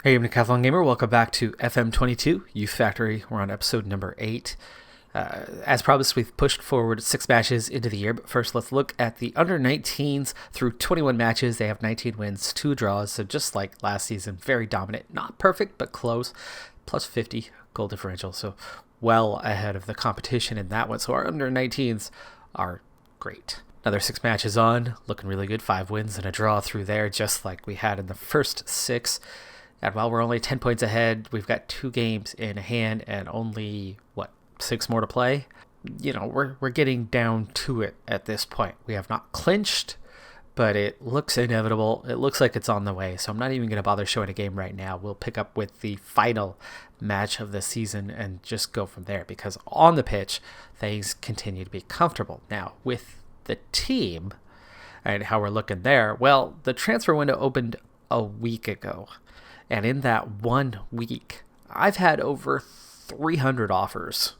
Hey, I'm Decathlon Gamer. Welcome back to FM22 Youth Factory. We're on episode number 8. As promised, we've pushed forward 6 matches into the year, but first let's look at the under-19s through 21 matches. They have 19 wins, 2 draws, so just like last season, very dominant. Not perfect, but close. Plus 50 goal differential, so well ahead of the competition in that one. So our under-19s are great. Another 6 matches on, looking really good. 5 wins and a draw through there, just like we had in the first 6. And while we're only 10 points ahead, we've got 2 games in hand and only, 6 more to play? You know, we're getting down to it at this point. We have not clinched, but it looks inevitable. It looks like it's on the way, so I'm not even going to bother showing a game right now. We'll pick up with the final match of the season and just go from there, because on the pitch, things continue to be comfortable. Now, with the team and how we're looking there, well, the transfer window opened a week ago. And in that 1 week, I've had over 300 offers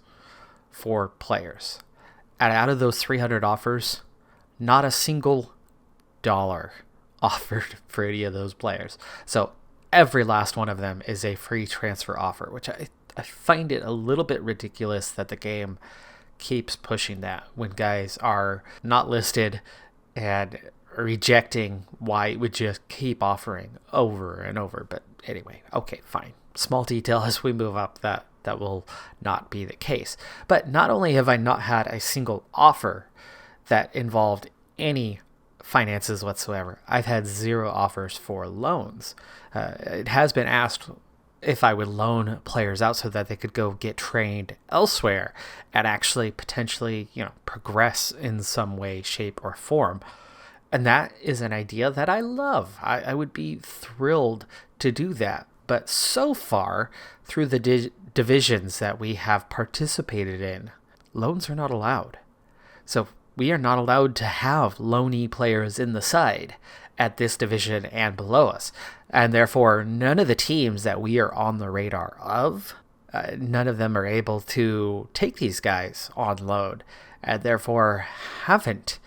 for players. And out of those 300 offers, not a single dollar offered for any of those players. So every last one of them is a free transfer offer, which I find it a little bit ridiculous that the game keeps pushing that when guys are not listed and rejecting why it would just keep offering over and over. But anyway, okay, fine. Small detail as we move up, that will not be the case. But not only have I not had a single offer that involved any finances whatsoever, I've had 0 offers for loans. It has been asked if I would loan players out so that they could go get trained elsewhere and actually potentially, progress in some way, shape, or form. And that is an idea that I love. I would be thrilled to do that. But so far, through the divisions that we have participated in, loans are not allowed. So we are not allowed to have loanee players in the side at this division and below us. And therefore, none of the teams that we are on the radar of, none of them are able to take these guys on loan, and therefore haven't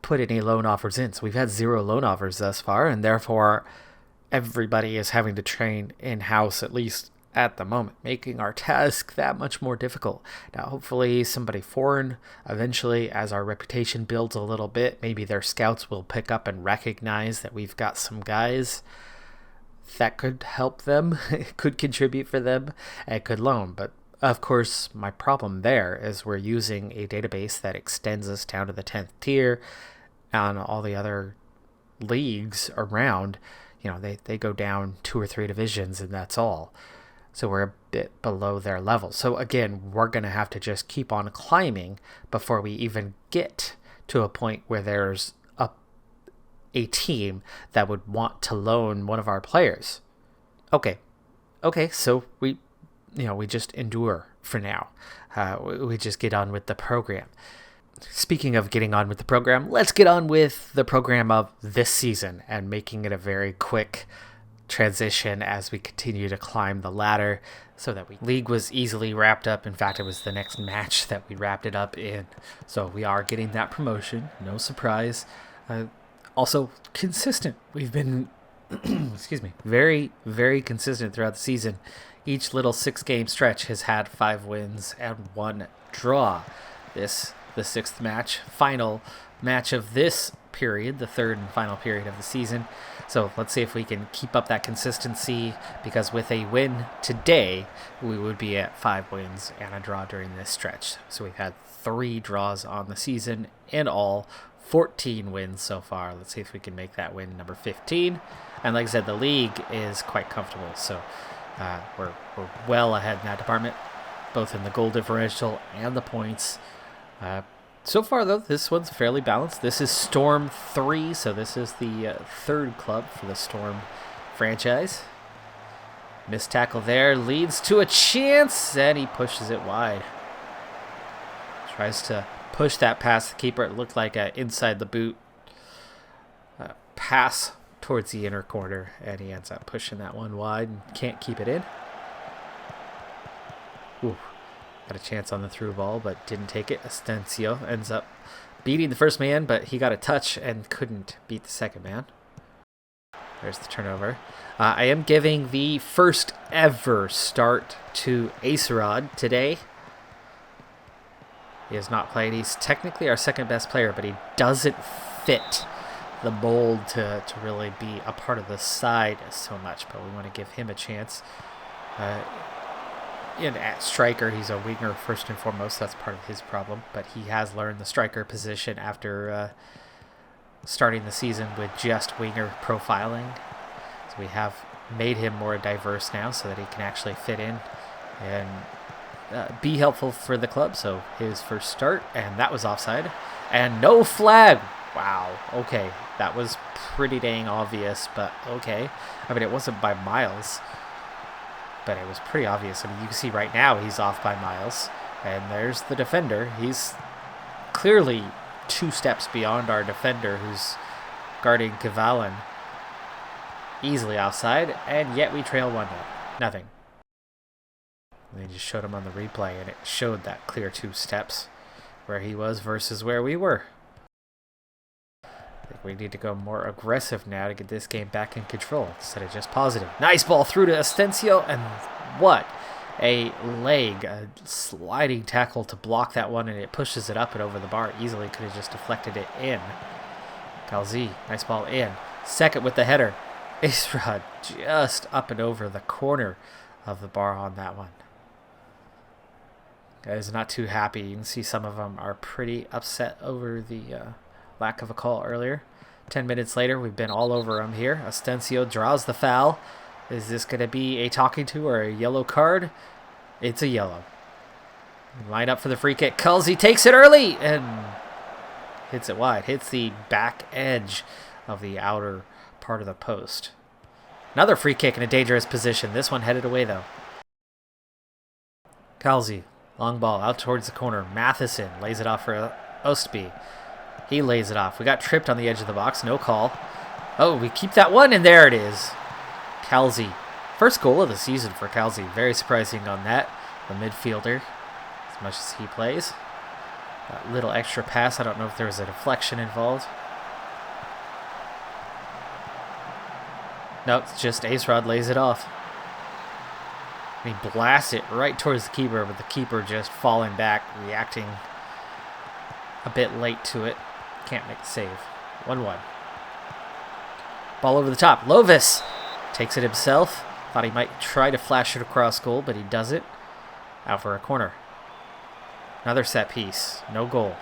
put any loan offers in. So we've had 0 loan offers thus far, and therefore everybody is having to train in-house, at least at the moment, making our task that much more difficult. Now, hopefully somebody foreign, eventually, as our reputation builds a little bit, maybe their scouts will pick up and recognize that we've got some guys that could help them, could contribute for them, and could loan. But of course, my problem there is we're using a database that extends us down to the 10th tier, and all the other leagues around, they go down 2 or 3 divisions, and that's all. So we're a bit below their level. So again, we're going to have to just keep on climbing before we even get to a point where there's a team that would want to loan one of our players. Okay, so we just endure for now. We just get on with the program. Speaking of getting on with the program, let's get on with the program of this season and making it a very quick transition as we continue to climb the ladder, so that league was easily wrapped up. In fact, it was the next match that we wrapped it up in. So we are getting that promotion. No surprise. Also consistent. We've been very, very consistent throughout the season. Each little 6-game stretch has had 5 wins and 1 draw. The 6th match, final match of this period, the 3rd and final period of the season. So let's see if we can keep up that consistency, because with a win today, we would be at 5 wins and a draw during this stretch. So we've had 3 draws on the season, in all 14 wins so far. Let's see if we can make that win number 15. And like I said, the league is quite comfortable, so we're well ahead in that department, both in the goal differential and the points. So far, though, this one's fairly balanced. This is Storm 3, so this is the 3rd club for the Storm franchise. Missed tackle there leads to a chance, and he pushes it wide. Tries to push that past the keeper. It looked like an inside the boot pass towards the inner corner, and he ends up pushing that one wide and can't keep it in. Ooh. Had a chance on the through ball, but didn't take it. Astencio ends up beating the first man, but he got a touch and couldn't beat the second man. There's the turnover. I am giving the first ever start to Acerod today. He has not played. He's technically our second best player, but he doesn't fit the mold to really be a part of the side so much. But we want to give him a chance. At striker, he's a winger first and foremost. That's part of his problem. But he has learned the striker position after starting the season with just winger profiling. So we have made him more diverse now so that he can actually fit in and be helpful for the club. So his first start, and that was offside. And no flag. Wow. Okay. That was pretty dang obvious, but okay. I mean, it wasn't by miles, but it was pretty obvious. I mean, you can see right now he's off by miles. And there's the defender. He's clearly 2 steps beyond our defender who's guarding Kavalan. Easily offside, and yet we trail 1-0. Nothing. They just showed him on the replay, and it showed that clear 2 steps where he was versus where we were. I think we need to go more aggressive now to get this game back in control instead of just positive. Nice ball through to Astencio, and what a leg, a sliding tackle to block that one, and it pushes it up and over the bar. Easily could have just deflected it in. Calzi, nice ball in. Second with the header. Acerod just up and over the corner of the bar on that one. Guys, not too happy. You can see some of them are pretty upset over the lack of a call earlier. 10 minutes later, we've been all over them here. Astencio draws the foul. Is this going to be a talking to or a yellow card? It's a yellow. Line up for the free kick. Culsey takes it early and hits it wide. Hits the back edge of the outer part of the post. Another free kick in a dangerous position. This one headed away though. Calzi, long ball out towards the corner. Matheson lays it off for Ostby. He lays it off. We got tripped on the edge of the box. No call. Oh, we keep that one, and there it is. Calzi. First goal of the season for Calzi. Very surprising on that. The midfielder, as much as he plays. That little extra pass. I don't know if there was a deflection involved. No, it's just Acerod lays it off. He blasts it right towards the keeper, but the keeper just falling back, reacting a bit late to it. Can't make the save. 1-1. Ball over the top. Lovis takes it himself. Thought he might try to flash it across goal, but he doesn't. Out for a corner. Another set piece. No goal.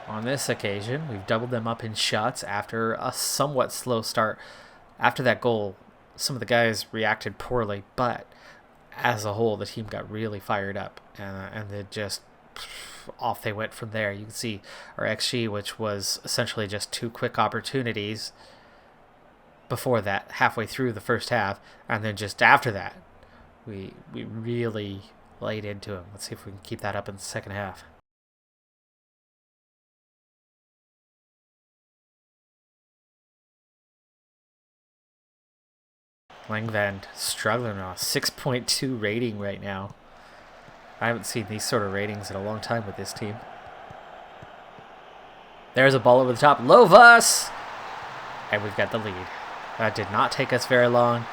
On this occasion, we've doubled them up in shots after a somewhat slow start. After that goal, some of the guys reacted poorly, but as a whole, the team got really fired up, and they just off they went from there. You can see our XG, which was essentially just 2 quick opportunities before that, halfway through the first half, and then just after that, we really laid into them. Let's see if we can keep that up in the second half. Langvand struggling on a 6.2 rating right now. I haven't seen these sort of ratings in a long time with this team. There's a ball over the top. Lovas! And we've got the lead. That did not take us very long.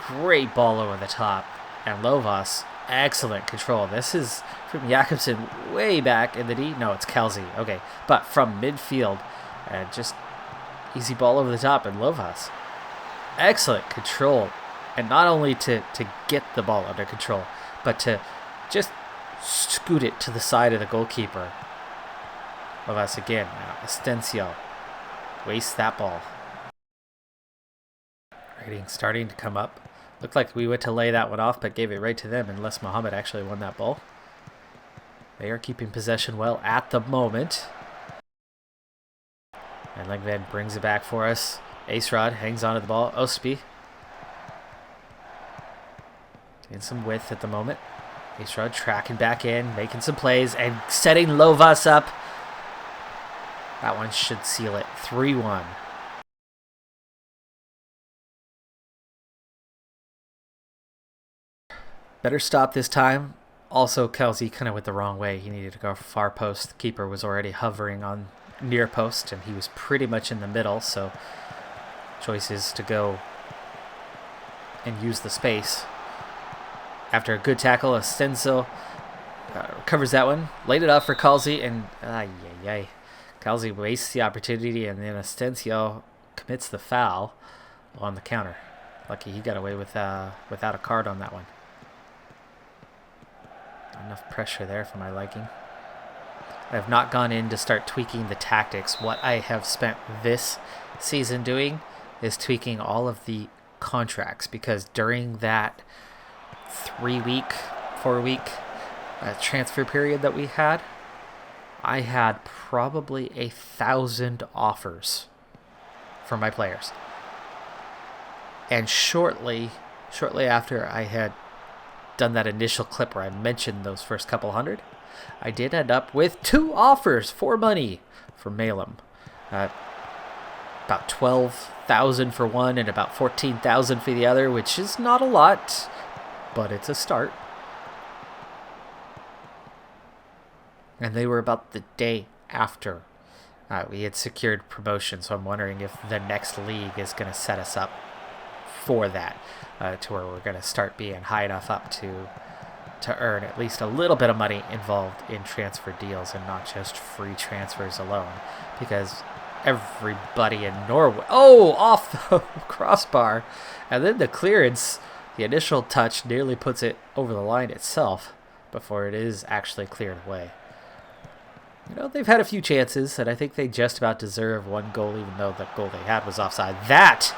Great ball over the top. And Lovas, excellent control. This is from Jakobsen way back in the D. No, it's Kelsey. Okay, but from midfield. And just easy ball over the top. And Lovas. Excellent control, and not only to get the ball under control, but to just scoot it to the side of the goalkeeper. Of us again. Astencio wastes that ball. Rating starting to come up. Looked like we went to lay that one off, but gave it right to them unless Mohammed actually won that ball. They are keeping possession well at the moment. And Langvand brings it back for us. Acerod hangs onto the ball. Ostby. Getting some width at the moment. Acerod tracking back in, making some plays, and setting Lovas up. That one should seal it. 3-1. Better stop this time. Also, Kelsey kind of went the wrong way. He needed to go far post. The keeper was already hovering on near post, and he was pretty much in the middle, so choice is to go and use the space. After a good tackle, Astenzo covers that one, laid it off for Calzi, and Calzi wastes the opportunity, and then Astencio commits the foul on the counter. Lucky he got away without a card on that one. Enough pressure there for my liking. I have not gone in to start tweaking the tactics. What I have spent this season doing is tweaking all of the contracts, because during that 4-week transfer period that we had, I had probably 1,000 offers for my players. And shortly after I had done that initial clip where I mentioned those first couple hundred, I did end up with 2 offers for money for Malum. About 12,000 for one and about 14,000 for the other, which is not a lot, but it's a start. And they were about the day after we had secured promotion, so I'm wondering if the next league is going to set us up for that, to where we're going to start being high enough up to earn at least a little bit of money involved in transfer deals and not just free transfers alone, because everybody in Norway... Oh, off the crossbar, and then the clearance, the initial touch nearly puts it over the line itself before it is actually cleared away. You know, they've had a few chances, and I think they just about deserve one goal, even though the goal they had was offside. That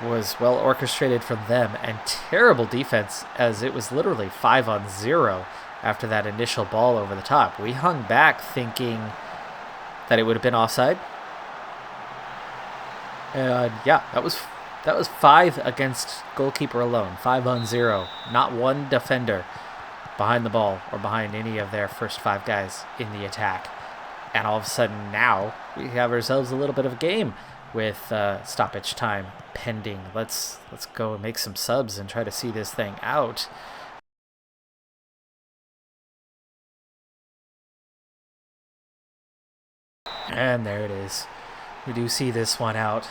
was well orchestrated from them, and terrible defense, as it was literally 5-on-0 after that initial ball over the top. We hung back thinking that it would have been offside. And yeah, that was 5 against goalkeeper alone. 5-on-0. Not one defender behind the ball or behind any of their first 5 guys in the attack. And all of a sudden now we have ourselves a little bit of a game with stoppage time pending. Let's go and make some subs and try to see this thing out. And there it is. We do see this one out.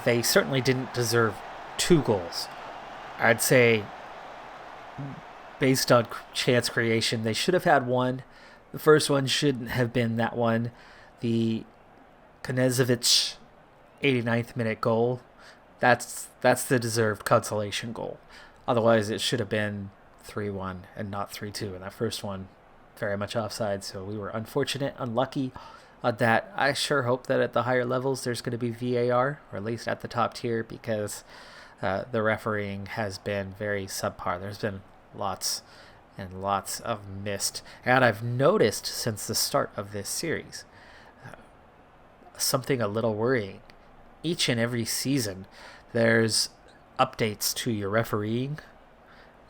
They certainly didn't deserve 2 goals. I'd say, based on chance creation, they should have had 1. The first one shouldn't have been that one. The Knezovic 89th minute goal, that's the deserved consolation goal. Otherwise, it should have been 3-1 and not 3-2. And that first one, very much offside. So we were unfortunate, unlucky on that. I sure hope that at the higher levels there's going to be VAR, or at least at the top tier, because the refereeing has been very subpar. There's been lots and lots of missed. And I've noticed since the start of this series something a little worrying. Each and every season there's updates to your refereeing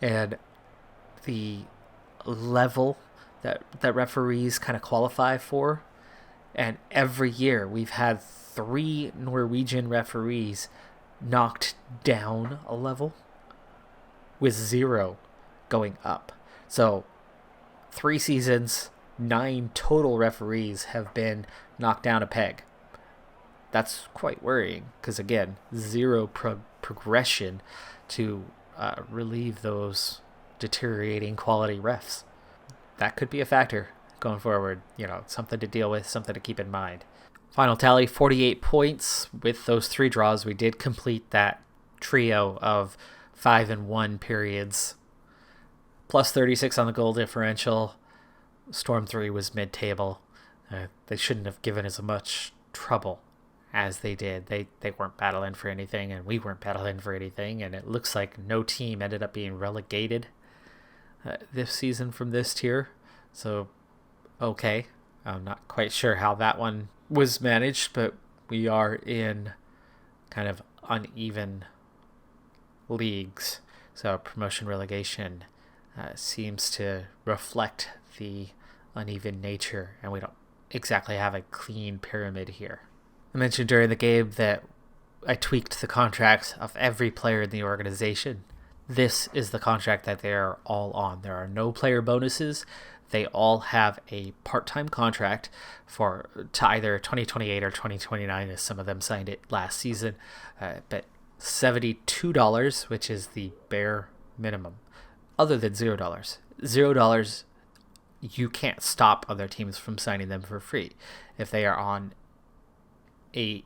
and the level that referees kind of qualify for. And every year we've had 3 Norwegian referees knocked down a level, with 0 going up. So 3 seasons, 9 total referees have been knocked down a peg. That's quite worrying, because again, 0 progression to relieve those deteriorating quality refs. That could be a factor going forward. Something to deal with, something to keep in mind. Final tally, 48 points. With those 3 draws, we did complete that trio of 5-1 periods. Plus 36 on the goal differential. Storm 3 was mid-table. They shouldn't have given as much trouble as they did. They weren't battling for anything, and we weren't battling for anything, and it looks like no team ended up being relegated this season from this tier. So, okay. I'm not quite sure how that one was managed, but we are in kind of uneven leagues. So promotion relegation seems to reflect the uneven nature, and we don't exactly have a clean pyramid here. I mentioned during the game that I tweaked the contracts of every player in the organization. This is the contract that they are all on. There are no player bonuses. They all have a part-time contract to either 2028 or 2029, as some of them signed it last season. But $72, which is the bare minimum, other than $0. $0, you can't stop other teams from signing them for free. If they are on a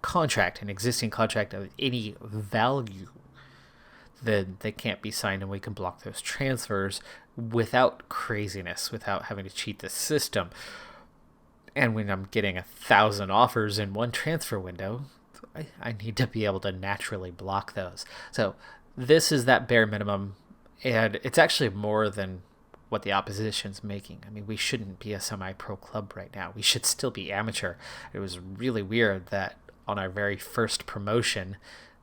contract, an existing contract of any value, then they can't be signed, and we can block those transfers without craziness, without having to cheat the system. And when I'm getting 1,000 offers in one transfer window, I need to be able to naturally block those. So this is that bare minimum, and it's actually more than what the opposition's making. I mean, we shouldn't be a semi-pro club right now. We should still be amateur. It was really weird that on our very first promotion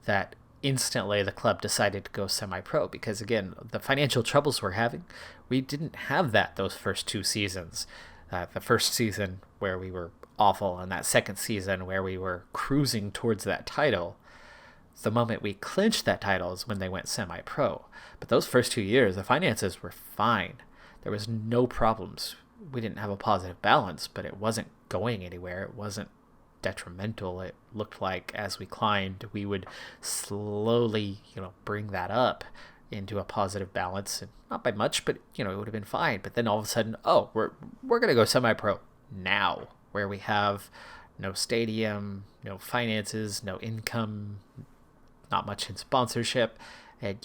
that instantly the club decided to go semi-pro, because again, the financial troubles we're having, we didn't have that those first 2 seasons. The first season where we were awful, and that second season where we were cruising towards that title. The moment we clinched that title is when they went semi-pro. But those first 2 years, the finances were fine. There was no problems. We didn't have a positive balance, but it wasn't going anywhere. It wasn't detrimental. It looked like as we climbed, we would slowly, bring that up into a positive balance, and not by much, but it would have been fine. But then all of a sudden, we're gonna go semi-pro now, where we have no stadium, no finances, no income, not much in sponsorship, and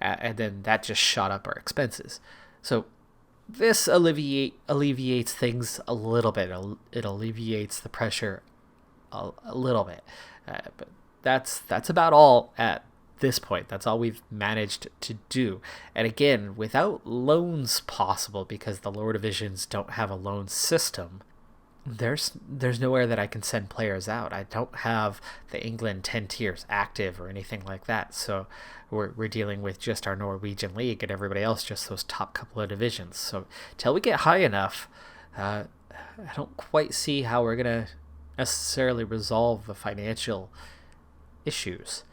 and then that just shot up our expenses. So this alleviates things a little bit. It alleviates the pressure a little bit. But that's about all at this point. That's all we've managed to do. And again, without loans possible, because the lower divisions don't have a loan system, there's nowhere that I can send players out. I don't have the England 10 tiers active or anything like that. So we're dealing with just our Norwegian league, and everybody else just those top couple of divisions. So till we get high enough, I don't quite see how we're going to necessarily resolve the financial issues.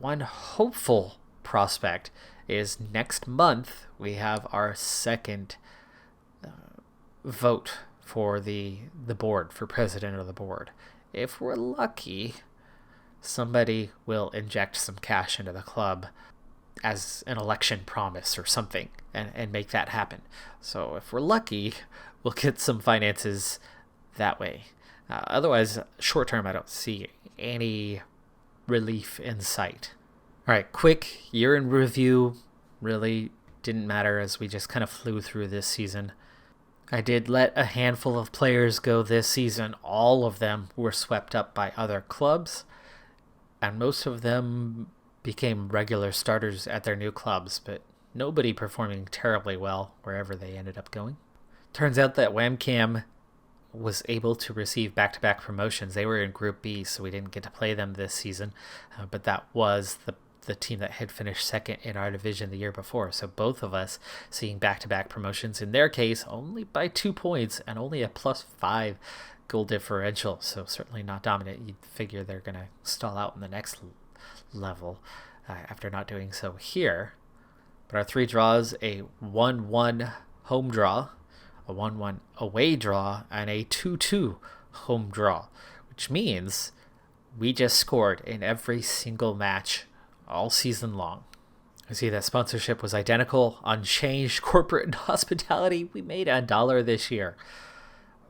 One hopeful prospect is next month we have our second vote for the board, for president of the board. If we're lucky, somebody will inject some cash into the club as an election promise or something, and make that happen. So if we're lucky, we'll get some finances that way. Otherwise, short term, I don't see any relief in sight. All right, quick year in review. Really didn't matter, as we just kind of flew through this season. I did let a handful of players go this season. All of them were swept up by other clubs, and most of them became regular starters at their new clubs, but nobody performing terribly well wherever they ended up going. Turns out that WAMCAM was able to receive back-to-back promotions. They were in Group B, so we didn't get to play them this season, but that was the team that had finished second in our division the year before. So both of us seeing back-to-back promotions, in their case only by 2 points and only a +5 goal differential. So certainly not dominant. You'd figure they're going to stall out in the next level after not doing so here. But our 3 draws, a 1-1 home draw, a 1-1 away draw, and a 2-2 home draw, which means we just scored in every single match all season long. I see that sponsorship was identical, unchanged. Corporate and hospitality, we made $1 this year.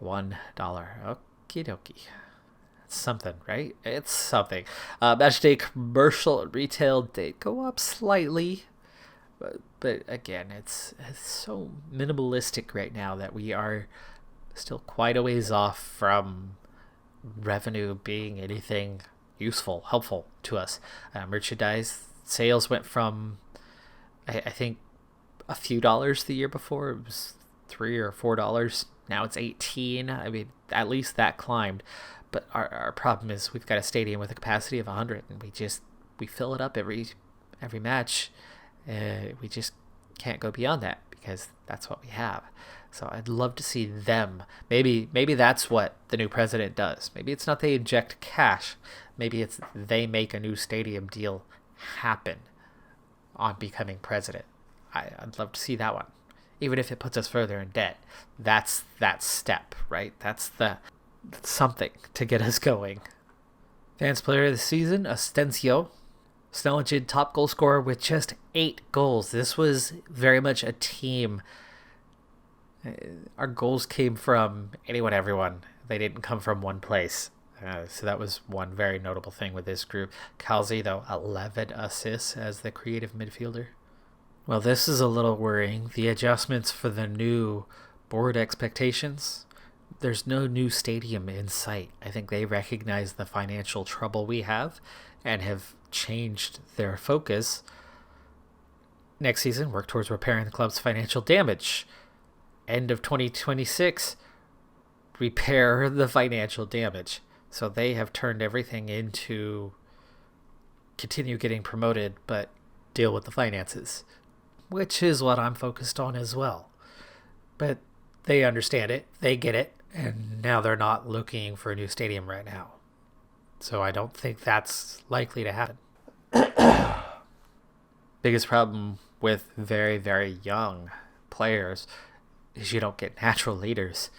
$1. Okie dokie. It's something, right? It's something. Match day commercial and retail did go up slightly, but again, it's so minimalistic right now that we are still quite a ways off from revenue being anything useful, helpful to us. Merchandise sales went from, I think, a few dollars the year before. It was $3 or $4. Now it's $18. I mean, at least that climbed. But our problem is we've got a stadium with a capacity of 100, and we fill it up every match. We just can't go beyond that because that's what we have. So I'd love to see them. Maybe that's what the new president does. Maybe it's not they inject cash. Maybe it's they make a new stadium deal happen on becoming president. I'd love to see that one. even if it puts us further in debt. That's that step, right? That's something to get us going. Fans player of the season, Asensio. Snelligen, top goal scorer with just 8 goals. This was very much a team. Our goals came from anyone, everyone. They didn't come from one place. So that was one very notable thing with this group. Calzi, though, 11 assists as the creative midfielder. Well, this is a little worrying. The adjustments for the new board expectations. There's no new stadium in sight. I think they recognize the financial trouble we have and have changed their focus. Next season, work towards repairing the club's financial damage. End of 2026, repair the financial damage. So they have turned everything into continue getting promoted, but deal with the finances, which is what I'm focused on as well. But they understand it, they get it, and now they're not looking for a new stadium right now. So I don't think that's likely to happen. Biggest problem with very, very young players is you don't get natural leaders.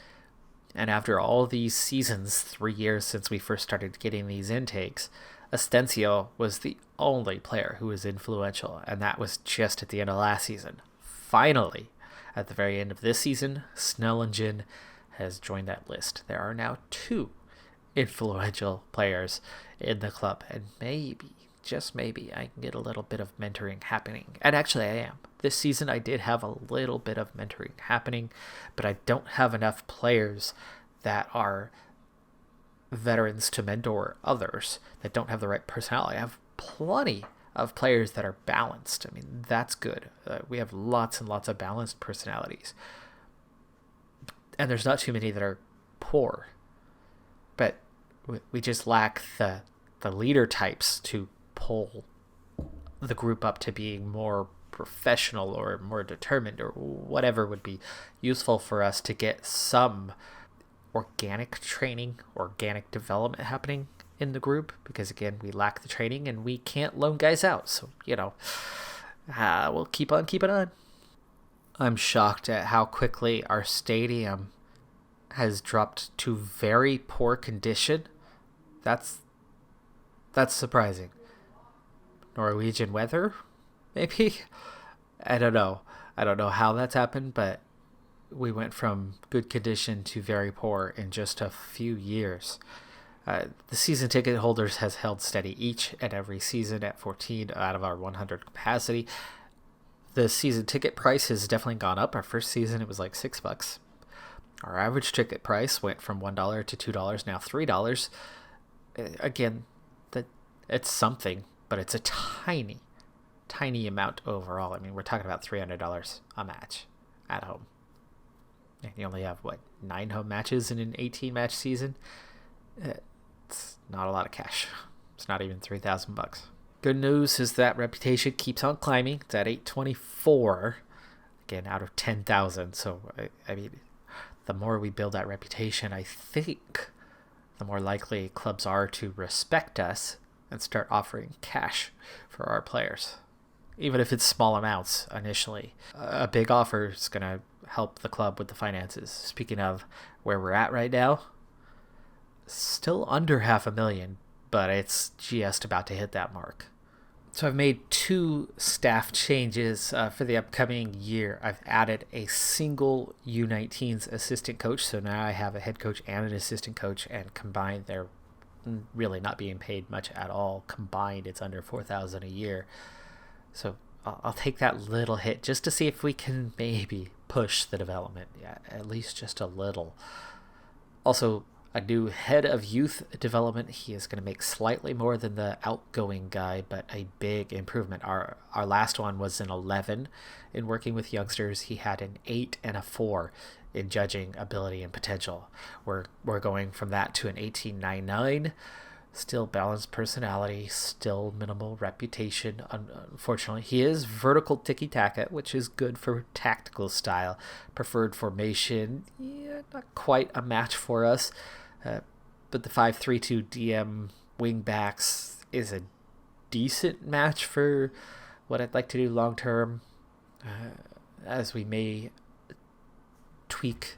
And after all these seasons, 3 years since we first started getting these intakes, Asensio was the only player who was influential, and that was just at the end of last season. Finally, at the very end of this season, Snelligen has joined that list. There are now 2 influential players in the club, and maybe, just maybe, I can get a little bit of mentoring happening. And actually I am. This season I did have a little bit of mentoring happening, but I don't have enough players that are veterans to mentor others that don't have the right personality. I have plenty of players that are balanced. I mean, that's good. We have lots and lots of balanced personalities. And there's not too many that are poor. But we just lack the leader types to pull the group up to being more professional or more determined or whatever would be useful for us to get some organic training, organic development happening in the group, because again, we lack the training and we can't loan guys out. So, we'll keep on keeping on. I'm shocked at how quickly our stadium has dropped to very poor condition. That's surprising. Norwegian weather, maybe? I don't know how that's happened, but we went from good condition to very poor in just a few years. The season ticket holders has held steady each and every season at 14 out of our 100 capacity. The season ticket price has definitely gone up. Our first season, it was like $6. Our average ticket price went from $1 to $2, now $3. Again, it's something, but it's a tiny amount overall. I mean, we're talking about $300 a match at home. And you only have, 9 home matches in an 18-match season? It's not a lot of cash. It's not even $3,000. Good news is that reputation keeps on climbing. It's at 824, again, out of 10,000. So, I mean, the more we build that reputation, I think the more likely clubs are to respect us and start offering cash for our players. Even if it's small amounts initially. A big offer is going to help the club with the finances. Speaking of where we're at right now, still under $500,000, but it's just about to hit that mark. So I've made 2 staff changes for the upcoming year. I've added a single U19's assistant coach, so now I have a head coach and an assistant coach, and combined they're really not being paid much at all. Combined, it's under $4,000 a year. So I'll take that little hit just to see if we can maybe push the development, at least just a little. Also, a new head of youth development. He is going to make slightly more than the outgoing guy, but a big improvement. Our last one was an 11 in working with youngsters. He had an 8 and a 4 in judging ability and potential. We're going from that to an 18.99. Still balanced personality, still minimal reputation. Unfortunately, he is vertical tiki-taka, which is good for tactical style. Preferred formation, not quite a match for us. But the 5-3-2 DM wingbacks is a decent match for what I'd like to do long term, as we may tweak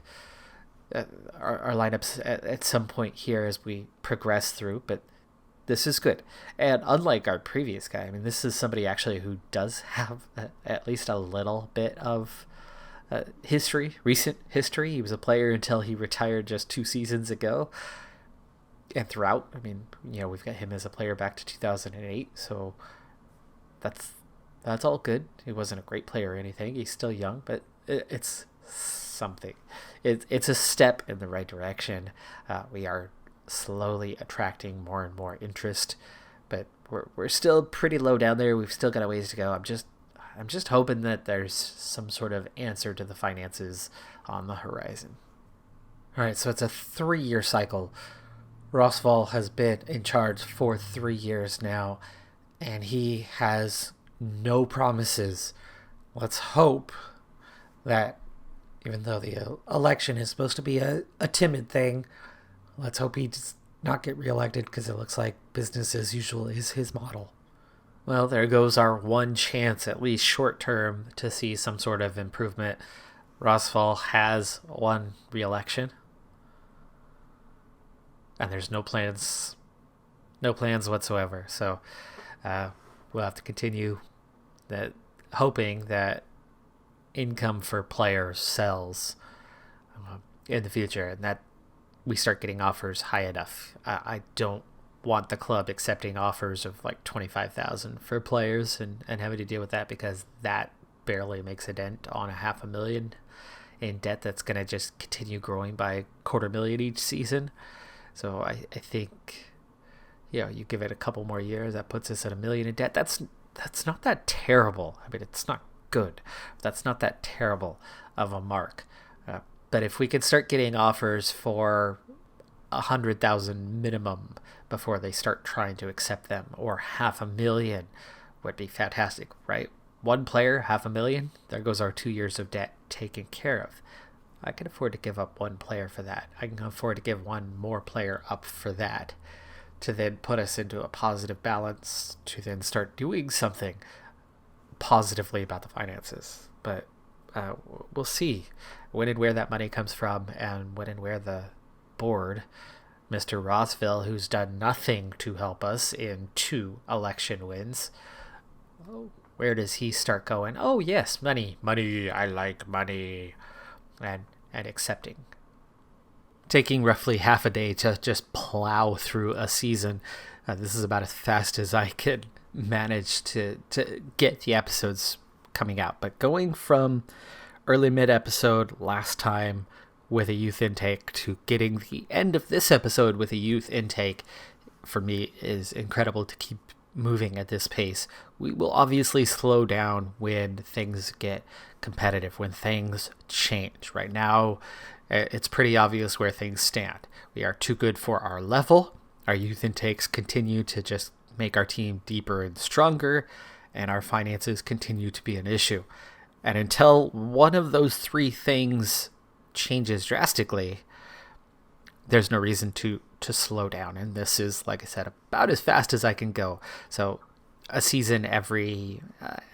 our lineups at some point here as we progress through, but this is good. And unlike our previous guy, I mean, this is somebody actually who does have at least a little bit of recent history. He was a player until he retired just 2 seasons ago. And throughout, I mean, we've got him as a player back to 2008, so that's all good. He wasn't a great player or anything. He's still young, but it's something. It's a step in the right direction. We are slowly attracting more and more interest, but we're still pretty low down there. We've still got a ways to go. I'm just hoping that there's some sort of answer to the finances on the horizon. All right, so it's a 3-year cycle. Rosval has been in charge for 3 years now, and he has no promises. Let's hope that even though the election is supposed to be a timid thing, let's hope he does not get reelected, because it looks like business as usual is his model. Well, there goes our one chance, at least short term, to see some sort of improvement. Rosval has won re-election, and there's no plans whatsoever. So we'll have to continue hoping that income for players sells in the future, and that we start getting offers high enough. I don't want the club accepting offers of like $25,000 for players and having to deal with that, because that barely makes a dent on $500,000 in debt that's going to just continue growing by $250,000 each season. So I think, you give it a couple more years, that puts us at $1 million in debt. That's not that terrible. I mean, it's not good. That's not that terrible of a mark. But if we could start getting offers for $100,000 minimum before they start trying to accept them, or $500,000 would be fantastic, right? One player, $500,000, there goes our 2 years of debt taken care of. I can afford to give up one player for that. I can afford to give one more player up for that, to then put us into a positive balance, to then start doing something positively about the finances. But we'll see when and where that money comes from, and when and where the board, Mr. Rosval, who's done nothing to help us in 2 election wins, where does he start going, oh yes, money, I like money, and accepting. Taking roughly half a day to just plow through a season. This is about as fast as I could manage to get the episodes coming out. But going from early mid-episode last time with a youth intake to getting the end of this episode with a youth intake, for me, is incredible to keep moving at this pace. We will obviously slow down when things get competitive, when things change. Right now, it's pretty obvious where things stand. We are too good for our level. Our youth intakes continue to just make our team deeper and stronger, and our finances continue to be an issue. And until one of those 3 things changes drastically, there's no reason to slow down. And this is, like I said, about as fast as I can go. So a season every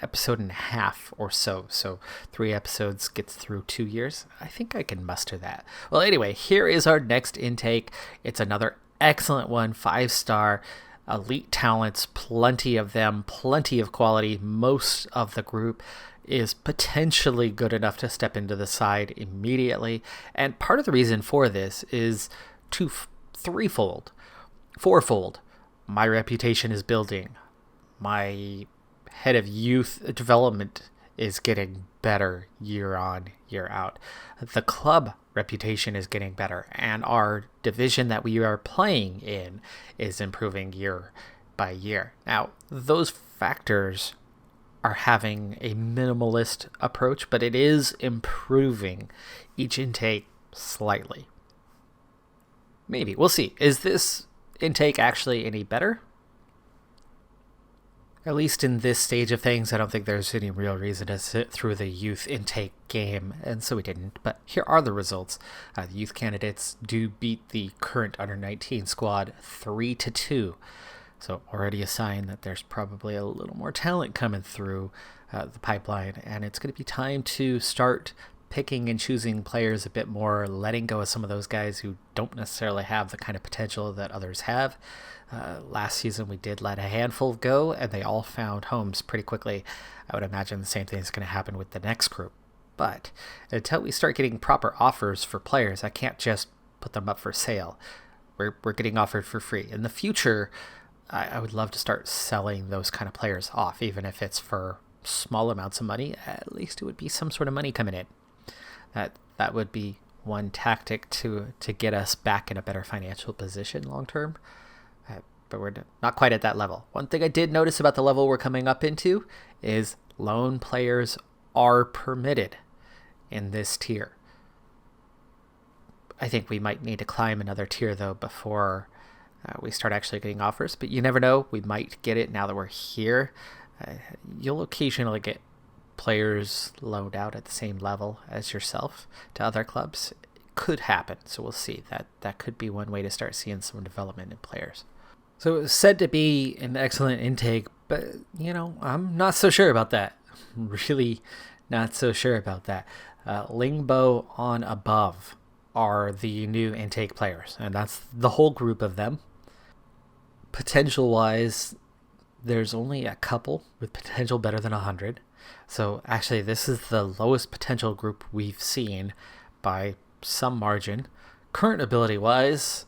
episode and a half or so. So 3 episodes gets through 2 years. I think I can muster that. Well, anyway, here is our next intake. It's another excellent one, 5-star, elite talents, plenty of them, plenty of quality. Most of the group is potentially good enough to step into the side immediately. And part of the reason for this is threefold, fourfold. My reputation is building. My head of youth development is getting better year on, year out. The club reputation is getting better, and our division that we are playing in is improving year by year. Now, those factors are having a minimalist approach, but it is improving each intake slightly. Maybe. We'll see. Is this intake actually any better? At least in this stage of things, I don't think there's any real reason to sit through the youth intake game, and so we didn't. But here are the results. The youth candidates do beat the current under-19 squad 3-2. So already a sign that there's probably a little more talent coming through the pipeline, and it's going to be time to start picking and choosing players a bit more, letting go of some of those guys who don't necessarily have the kind of potential that others have. Last season we did let a handful go, and they all found homes pretty quickly. I would imagine the same thing is going to happen with the next group. But until we start getting proper offers for players, I can't just put them up for sale. We're getting offered for free. In the future, I would love to start selling those kind of players off, even if it's for small amounts of money. At least it would be some sort of money coming in. That would be one tactic to get us back in a better financial position long term. But we're not quite at that level. One thing I did notice about the level we're coming up into is loan players are permitted in this tier. I think we might need to climb another tier, though, before we start actually getting offers. But you never know. We might get it now that we're here. You'll occasionally get players loaned out at the same level as yourself to other clubs. It could happen, so we'll see. That could be one way to start seeing some development in players. So it was said to be an excellent intake, but, I'm not so sure about that. Really not so sure about that. Lingbo on above are the new intake players, and that's the whole group of them. Potential-wise, there's only a couple with potential better than 100. So actually, this is the lowest potential group we've seen by some margin. Current ability-wise,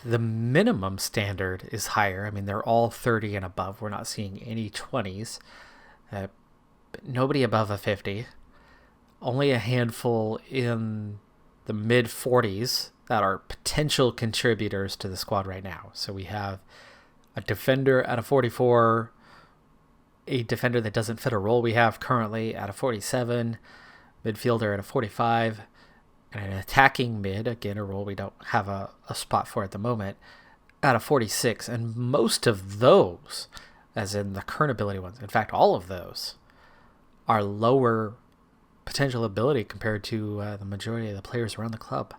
the minimum standard is higher. I mean, they're all 30 and above. We're not seeing any 20s. Nobody above a 50. Only a handful in the mid-40s that are potential contributors to the squad right now. So we have a defender at a 44, a defender that doesn't fit a role we have currently at a 47, midfielder at a 45, and an attacking mid, again, a role we don't have a spot for at the moment, at a 46. And most of those, as in the current ability ones, in fact, all of those, are lower potential ability compared to the majority of the players around the club.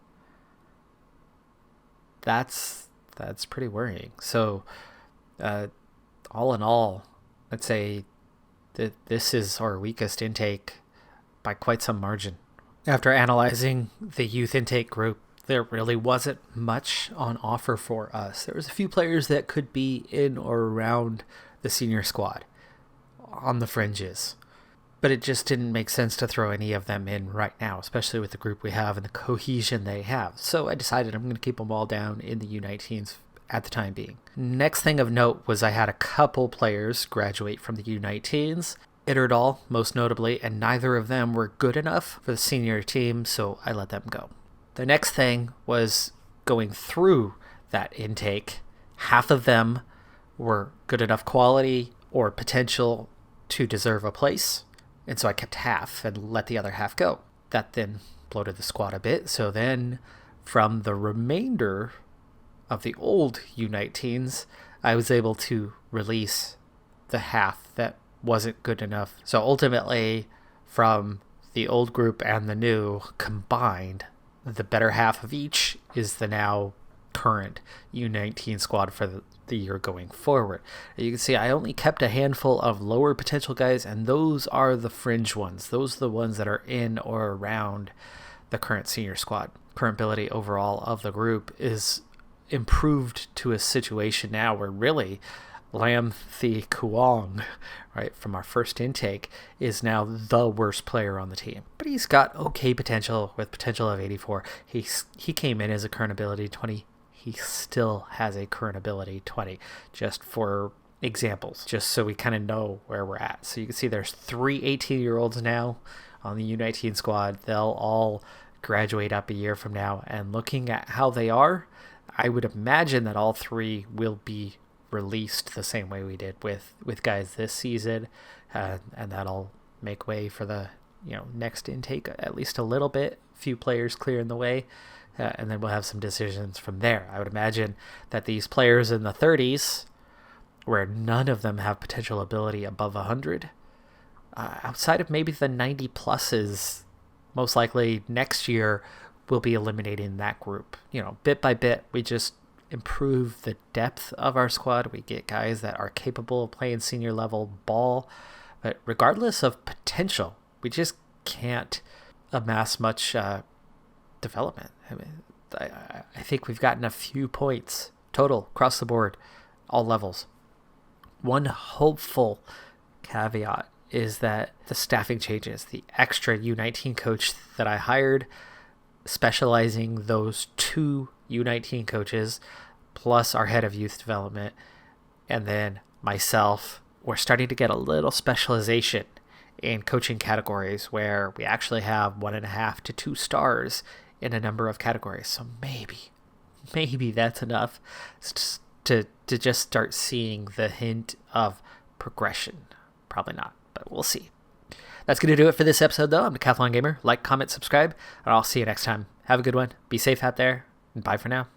That's pretty worrying. So, all in all, I'd say that this is our weakest intake by quite some margin. After analyzing the youth intake group, there really wasn't much on offer for us. There was a few players that could be in or around the senior squad on the fringes. But it just didn't make sense to throw any of them in right now, especially with the group we have and the cohesion they have. So I decided I'm going to keep them all down in the U19s at the time being. Next thing of note was I had a couple players graduate from the U19s, Itterdal most notably, and neither of them were good enough for the senior team, so I let them go. The next thing was going through that intake. Half of them were good enough quality or potential to deserve a place. And so I kept half and let the other half go. That then bloated the squad a bit. So then from the remainder of the old U19s, I was able to release the half that wasn't good enough. So ultimately, from the old group and the new combined, the better half of each is the now current U19 squad for the year going forward. You can see I only kept a handful of lower potential guys, and those are the fringe ones. Those are the ones that are in or around the current senior squad. Current ability overall of the group is improved to a situation now where really Lam Thi Kuong, right, from our first intake, is now the worst player on the team. But he's got okay potential with potential of 84. He came in as a current ability 20. He still has a current ability 20, just for examples, just so we kind of know where we're at. So you can see there's 3 18-year-olds now on the U19 squad. They'll all graduate up a year from now. And looking at how they are, I would imagine that all 3 will be released the same way we did with guys this season. And that'll make way for the next intake at least a little bit. Few players clearing the way. And then we'll have some decisions from there. I would imagine that these players in the 30s, where none of them have potential ability above 100, outside of maybe the 90 pluses, most likely next year we'll be eliminating that group. Bit by bit, we just improve the depth of our squad. We get guys that are capable of playing senior level ball. But regardless of potential, we just can't amass much development. I mean, I think we've gotten a few points total across the board, all levels. One hopeful caveat is that the staffing changes. The extra U19 coach that I hired, specializing those 2 U19 coaches, plus our head of youth development, and then myself, we're starting to get a little specialization in coaching categories where we actually have 1.5 to 2 stars in a number of categories. So maybe that's enough to just start seeing the hint of progression. Probably not, but we'll see. That's going to do it for this episode, though. I'm Decathlon Gamer. Like, comment, subscribe, and I'll see you next time. Have a good one. Be safe out there, and bye for now.